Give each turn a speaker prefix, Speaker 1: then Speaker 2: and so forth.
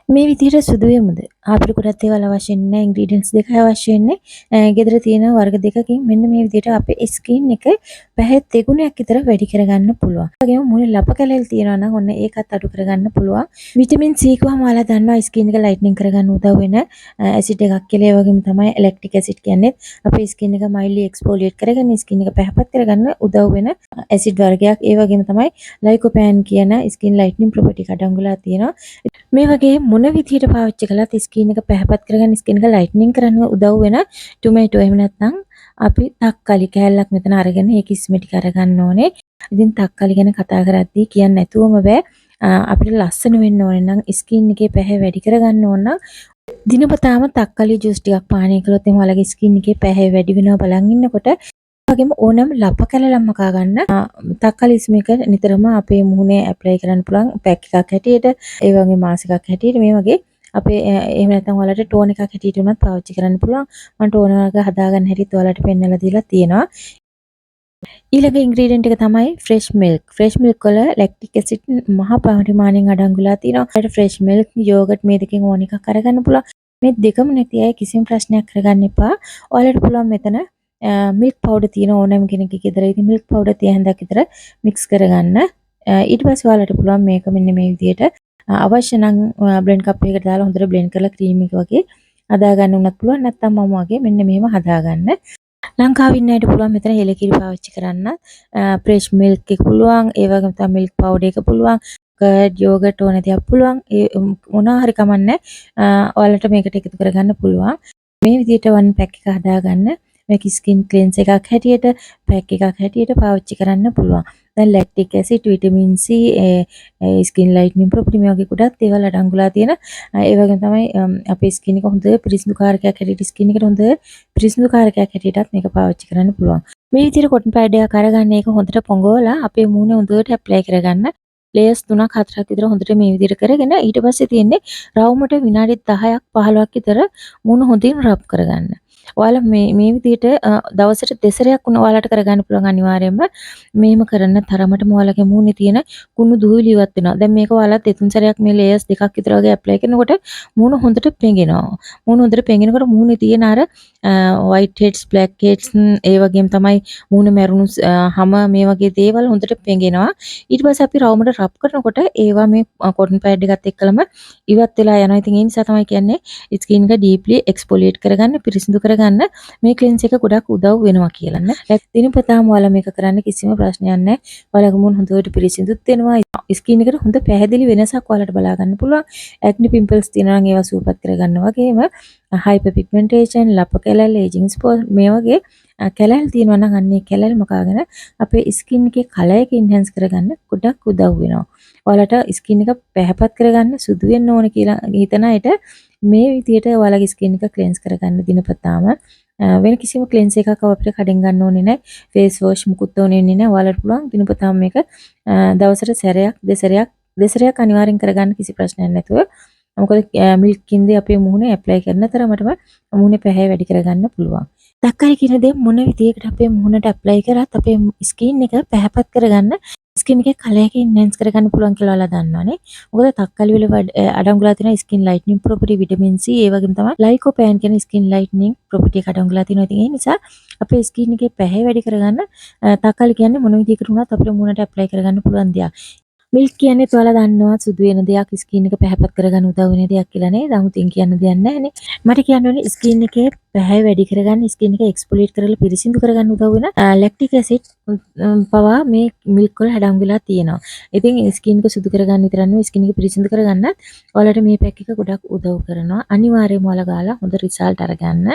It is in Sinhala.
Speaker 1: මේ විදිහට සුදු වෙමුද අපිට ගොඩක් දේවල් අවශ්‍ය නැහැ ඉන්ග්‍රීඩියන්ට්ස් දෙකයි අවශ්‍ය වෙන්නේ. ගෙදර තියෙන වර්ග දෙකකින් මෙන්න මේ විදිහට අපේ ස්කින් එක පැහැ දෙගුණයක් විතර වැඩි කරගන්න පුළුවන්. ඒ වගේම මුල ලප කැලල් තියෙනවා නම් ඔන්න ඒකත් අඩු කරගන්න පුළුවන්. විටමින් C කිව්වම ඔයාලා දන්නවා ස්කින් එක ලයිට්නින් කරගන්න උදව් වෙන ඇසිඩ් එකක් කියලා. ඒ වගේම තමයි ලැක්ටික් ඇසිඩ් කියන්නේ අපේ ස්කින් එක මයිල්ඩ්ලි එක්ස්ෆෝලියේට් කරගෙන ස්කින් එක පැහැපත් කරගන්න උදව් වෙන ඇසිඩ් වර්ගයක්. ඒ වගේම තමයි ලයිකෝපෑන් කියන ස්කින් ලයිට්නින් ප්‍රොපර්ටි එක අඩංගු වෙලා තියෙනවා. මේ වගේ මොන විදිහට පාවිච්චි කළත් ස්කින් එක පැහැපත් කරගන්න ස්කින් එක ලයිට්නින් කරන්න උදව් වෙන ටොමැටෝ එහෙම නැත්නම් අපි තක්කාලි කෑල්ලක් මෙතන අරගෙන ඒක ඉස්මෙටි කරගන්න ඕනේ. ඉතින් තක්කාලි ගැන කතා කරද්දී කියන්නේ නැතුවම බෑ. අපිට ලස්සන වෙන්න ඕනේ නම් ස්කින් එකේ පැහැ වැඩි කරගන්න ඕන නම් දිනපතාම තක්කාලි ජූස් ටිකක් පානය කළොත් එහෙනම් ඔයාලගේ ස්කින් එකේ පැහැ වැඩි වෙනවා බලන් ඉන්නකොට වගේම ඕනම ලප කැලලක් මකා ගන්න තක්කාලි ස්මෙක නිතරම අපේ මුහුණේ ඇප්ලයි කරන්න පුළුවන් පැක් එකක් හැටියට ඒ වගේ මාස් එකක් හැටියට මේ වගේ අපේ එහෙම නැත්නම් ඔයාලට ටෝන් එකක් හැටියට උනත් පාවිච්චි කරන්න පුළුවන්. මම ටෝන් එක හදාගන්න හැටිත් ඔයාලට පෙන්නලා දීලා තියෙනවා. ඊළඟ ඉන්ග්‍රීඩියන්ට් එක තමයි ෆ්‍රෙෂ් මිල්ක්. ෆ්‍රෙෂ් මිල්ක් වල ලැක්ටික් ඇසිඩ් මහ පරිමාණයෙන් අඩංගු වෙලා තියෙනවා. ඒකට ෆ්‍රෙෂ් මිල්ක්, යෝගට් මේ දෙකෙන් ඕන එකක් අරගන්න පුළුවන්. මේ දෙකම නැති අය කිසිම ප්‍රශ්නයක් කරගන්න එපා. ඔයාලට පුළුවන් මෙතන මිල්ක් පවුඩර් තියෙන ඕනෑම කෙනෙක්ගේ ගෙදර ඉතින් මිල්ක් පවුඩර් 30ක් විතර මික්ස් කරගන්න. ඊට පස්සේ ඔයාලට පුළුවන් මේක මෙන්න මේ විදිහට අවශ්‍ය නම් බ්ලෙන්ඩ් කප් එකකට දාලා හොඳට බ්ලෙන්ඩ් කරලා ක්‍රීම් එක වගේ හදා ගන්න උනත් පුළුවන්. නැත්නම් මම වගේ මෙන්න මෙහෙම හදා ගන්න. ලංකාවේ ඉන්න අයට පුළුවන් මෙතන හෙලකිරි පාවිච්චි කරන්න. ෆ්‍රෙෂ් මිල්ක් එක පුළුවන්. ඒ වගේම තමයි මිල්ක් පවුඩර් එක පුළුවන්. කර්ඩ් යෝගට් ඕන දෙයක් පුළුවන්. ඒ මොනවා හරි කමන්නේ. ඔයාලට මේකට එකතු කරගන්න පුළුවන්. මේ විදිහට වන් පැක් එක හදාගන්න. මේක ස්කින් ක්ලෙන්ස් එකක් හැටියට පැක් එකක් හැටියට පාවිච්චි කරන්න පුළුවන්. දැන් lactic acid, vitamin C, skin lightening property මේ වගේ ගොඩක් දේවල් අඩංගුලා තියෙන ඒ වගේම තමයි අපේ ස්කින් එක හොඳ පිරිසිදු කාරකයක් හැටියට ස්කින් එකට හොඳ පිරිසිදු කාරකයක් හැටියටත් මේක පාවිච්චි කරන්න පුළුවන්. මේ විදිහට කොටන් පැඩ් එකක් අරගන්න ඒක හොඳට පොඟවලා අපේ මූණේ හොඳට ඇප්ලයි කරගන්න. ලේයර්ස් 3ක් 4ක් විතර හොඳට මේ විදිහට කරගෙන ඊට පස්සේ තියෙන්නේ රවුමට විනාඩි 10ක් 15ක් විතර මූණ හොඳින් රබ් කරගන්න. ඔයාලා මේ විදිහට දවසට දෙසරයක් වුණ ඔයාලට කරගන්න පුළුවන් අනිවාර්යයෙන්ම. මේම කරන තරමටම ඔයාලගේ මූණේ තියෙන කුණු දුවිලි ඉවත් වෙනවා. දැන් මේක ඔයාලා දෙතුන් සැරයක් මේ ලේයර්ස් දෙකක් විතර වගේ ඇප්ලයි කරනකොට මූණ හොඳට පෙඟෙනවා. මූණ හොඳට පෙඟෙනකොට මූණේ තියෙන අර white heads, black heads ඒ වගේම තමයි මූණ මැරුණු හැම මේ වගේ දේවල් හොඳට පෙඟෙනවා. ඊට පස්සේ අපි රවුමට රබ් කරනකොට ඒවා මේ කොටන් පැඩ් එකත් එක්කලම ඉවත් වෙලා යනවා. ඉතින් ඒ නිසා තමයි කියන්නේ ස්කින් එක ඩීප්ලි එක්ස්ෆෝලියේට් කරගන්න, පිරිසිදු කරගන්න මේ ක්ලෙන්ස් එක ගොඩක් උදව් වෙනවා කියලා නේ. දිනපතාම ඔයාලා මේක කරන්න කිසිම ප්‍රශ්නයක් නැහැ. ඔයාලගේ මුණ හොඳට පිරිසිදුත් වෙනවා. ස්කින් එකට හොඳ පැහැදිලි වෙනසක් ඔයාලට බලා ගන්න පුළුවන්. ඇක්නි පිම්පල්ස් තියෙනවා නම් ඒවා සුවපත් කරගන්න වගේම හයිපර් පිග්මන්ටේෂන්, ලප කැලල්, ඒජිං ස්පොට් මේ වගේ කැලල් තියෙනවා නම් අන්නේ කැලල් මකාගෙන අපේ ස්කින් එකේ කලර් එක එන්හැන්ස් කරගන්න ගොඩක් උදව් වෙනවා. ඔයාලට ස්කින් එක පැහැපත් කරගන්න සුදු වෙන්න ඕන කියලා හිතන අයට මේ විදිහට ඔයාලගේ ස්කින් එක ක්ලෙන්ස් කරගන්න දිනපතාම වෙන කිසිම ක්ලෙන්ස් එකක් අපිට කඩෙන් ගන්න ඕනේ නැහැ. ෆේස් වොෂ් මුකුත් ඕනේ නැහැ. ඔයාලට පුළුවන් දිනපතාම මේක දවසට සැරයක් දෙසරයක් අනිවාර්යෙන් කරගන්න කිසි ප්‍රශ්නයක් නැතුව. මොකද මිල්ක් කින්දේ අපේ මුහුණේ ඇප්ලයි කරන තරමටම මුහුණේ පැහැ වැඩි කරගන්න පුළුවන්. තක්කාලි කියන දේ මොන විදියකට අපේ මුහුණට ඇප්ලයි කරත් අපේ ස්කින් එක පැහැපත් කරගන්න ස්කින් එකේ කලර් එක එන්හැන්ස් කරගන්න පුළුවන් කියලා ඔයාලා දන්නවනේ. මොකද තක්කාලි වල අඩංගුලා තියෙන skin lightening property, vitamin C, ඒ වගේම තමයි ලයිකෝපෑන් කියන ස්කින් ලයිට්නින් ප්‍රොපර්ටි එක අඩංගුලා තියෙනවා. ඉතින් ඒ නිසා අපේ ස්කින් එකේ පැහැ වැඩි කරගන්න තක්කාලි කියන්නේ මොන විදියකට වුණත් අපේ මුහුණට ඇප්ලයි කරගන්න පුළුවන් දෙයක්. මිල්ක් කියන්නේ ඔයාලා දන්නවා සුදු වෙන දෙයක් ස්කින් එක පැහැපත් කරගන්න උදව් වෙන දෙයක් කියලා නේද? 아무තින් කියන්න දෙයක් නැහැනේ. මට කියන්න ඕනේ ස්කින් එකේ පැහැ වැඩි කරගන්න ස්කින් එක එක්ස්ෆෝලියේට් කරලා පිරිසිදු කරගන්න උදව් වෙන ලැක්ටික් ඇසිඩ් පවා මේ මිල්ක් වල අඩංගු වෙලා තියෙනවා. ඉතින් ස්කින් එක සුදු කරගන්න විතර නෙවෙයි ස්කින් එක පිරිසිදු කරගන්න ඔයාලට මේ පැක් එක ගොඩක් උදව් කරනවා. අනිවාර්යයෙන්ම ඔයාලා ගාලා හොඳ රිසල්ට් අරගන්න.